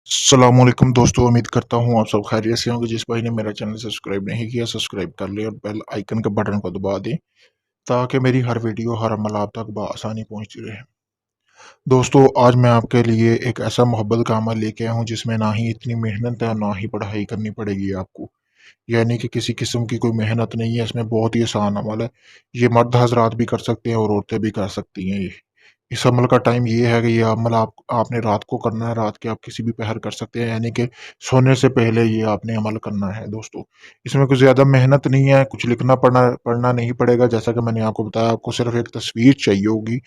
السلام علیکم دوستو، امید کرتا ہوں آپ سب خیریت سے ہوں گے۔ جس بھائی نے میرا چینل سبسکرائب نہیں کیا سبسکرائب کر لے اور بیل آئیکن کے بٹن کو دبا دیں تاکہ میری ہر ویڈیو ہر عمل آپ تک بآسانی پہنچتی رہے۔ دوستو، آج میں آپ کے لیے ایک ایسا محبت کا عمل لے کے آیا ہوں جس میں نہ ہی اتنی محنت ہے نہ ہی پڑھائی کرنی پڑے گی آپ کو، یعنی کہ کسی قسم کی کوئی محنت نہیں ہے، اس میں بہت ہی آسان عمل ہے۔ یہ مرد حضرات بھی کر سکتے ہیں اور عورتیں بھی کر سکتی ہیں۔ اس عمل کا ٹائم یہ ہے کہ یہ عمل آپ نے رات کو کرنا ہے، رات کے آپ کسی بھی پہر کر سکتے ہیں، یعنی کہ سونے سے پہلے یہ آپ نے عمل کرنا ہے دوستو۔ اس میں کچھ زیادہ محنت نہیں ہے، کچھ لکھنا پڑھنا نہیں پڑے گا، جیسا کہ میں نے آپ کو بتایا۔ آپ کو صرف ایک تصویر چاہیے ہوگی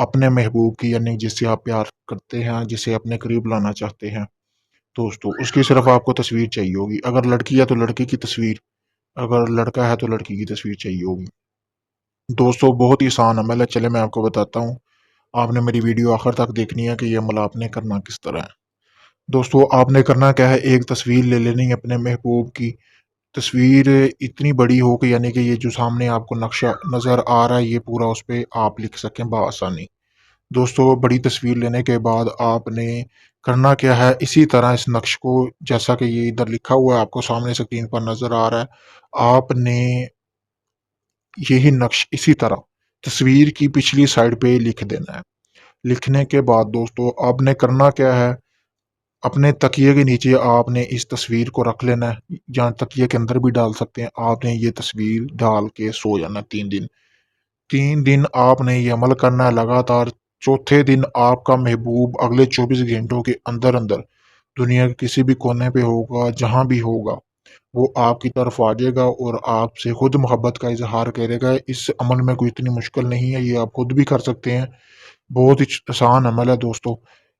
اپنے محبوب کی، یعنی جس سے آپ پیار کرتے ہیں، جسے اپنے قریب لانا چاہتے ہیں دوستو، اس کی صرف آپ کو تصویر چاہیے ہوگی۔ اگر لڑکی ہے تو لڑکے کی تصویر، اگر لڑکا ہے تو لڑکی کی تصویر چاہیے ہوگی دوستو۔ بہت ہی آسان عمل ہے، چلے میں آپ کو بتاتا ہوں۔ آپ نے میری ویڈیو آخر تک دیکھنی ہے کہ یہ عمل آپ نے کرنا کس طرح ہے دوستو۔ آپ نے کرنا کیا ہے، ایک تصویر لے لینی اپنے محبوب کی۔ تصویر اتنی بڑی ہو کہ یعنی کہ یہ جو سامنے آپ کو نقشہ نظر آ رہا ہے یہ پورا اس پہ آپ لکھ سکیں بآسانی دوستو۔ بڑی تصویر لینے کے بعد آپ نے کرنا کیا ہے، اسی طرح اس نقش کو، جیسا کہ یہ ادھر لکھا ہوا ہے آپ کو سامنے اسکرین پر نظر آ رہا ہے، آپ نے یہی نقش اسی طرح تصویر کی پچھلی سائڈ پہ لکھ دینا ہے۔ لکھنے کے بعد دوستو آپ نے کرنا کیا ہے، اپنے تکیے کے نیچے آپ نے اس تصویر کو رکھ لینا ہے، جہاں تکیے کے اندر بھی ڈال سکتے ہیں۔ آپ نے یہ تصویر ڈال کے سو جانا 3 دن۔ 3 دن آپ نے یہ عمل کرنا ہے لگاتار۔ چوتھے دن آپ کا محبوب اگلے 24 گھنٹوں کے اندر اندر دنیا کے کسی بھی کونے پہ ہوگا، جہاں بھی ہوگا، وہ آپ کی طرف آ جائے گا اور آپ سے خود محبت کا اظہار کرے گا۔ اس عمل میں کوئی اتنی مشکل نہیں ہے، یہ آپ خود بھی کر سکتے ہیں، بہت ہی آسان عمل ہے دوستو۔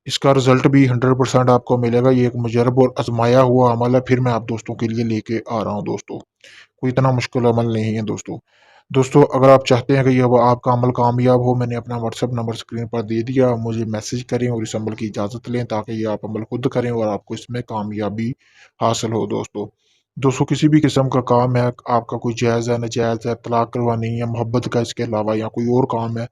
اس کا رزلٹ بھی 100% آپ کو ملے گا، یہ ایک مجرب اور آزمایا ہوا عمل ہے، پھر میں آپ دوستوں کے لیے لے کے آ رہا ہوں دوستو۔ کوئی اتنا مشکل عمل نہیں ہے دوستو اگر آپ چاہتے ہیں کہ یہ آپ کا عمل کامیاب ہو، میں نے اپنا واٹس ایپ نمبر اسکرین پر دے دیا، مجھے میسج کریں اور اس عمل کی اجازت لیں تاکہ یہ آپ عمل خود کریں اور آپ کو اس میں کامیابی حاصل ہو دوستو کسی بھی قسم کا کام ہے، آپ کا کوئی جائز ہے ناجائز ہے، طلاق کروانی ہے، محبت کا، اس کے علاوہ یا کوئی اور کام ہے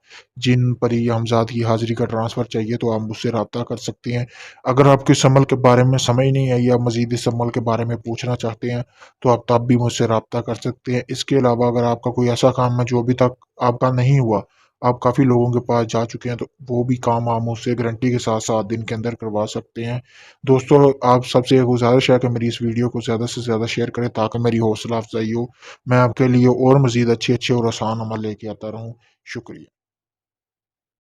جن پر یہ ہمزاد کی حاضری کا ٹرانسفر چاہیے، تو آپ مجھ سے رابطہ کر سکتے ہیں۔ اگر آپ کو اس عمل کے بارے میں سمجھ نہیں آئی یا مزید اس عمل کے بارے میں پوچھنا چاہتے ہیں تو آپ تب بھی مجھ سے رابطہ کر سکتے ہیں۔ اس کے علاوہ اگر آپ کا کوئی ایسا کام ہے جو ابھی تک آپ کا نہیں ہوا، آپ کافی لوگوں کے پاس جا چکے ہیں، تو وہ بھی کام آپ مجھ سے گارنٹی کے ساتھ 7 دن کے اندر کروا سکتے ہیں دوستو۔ آپ سب سے گزارش ہے کہ میری اس ویڈیو کو زیادہ سے زیادہ شیئر کریں تاکہ میری حوصلہ افزائی ہو، میں آپ کے لیے اور مزید اچھے اور آسان عمل لے کے آتا رہوں۔ شکریہ۔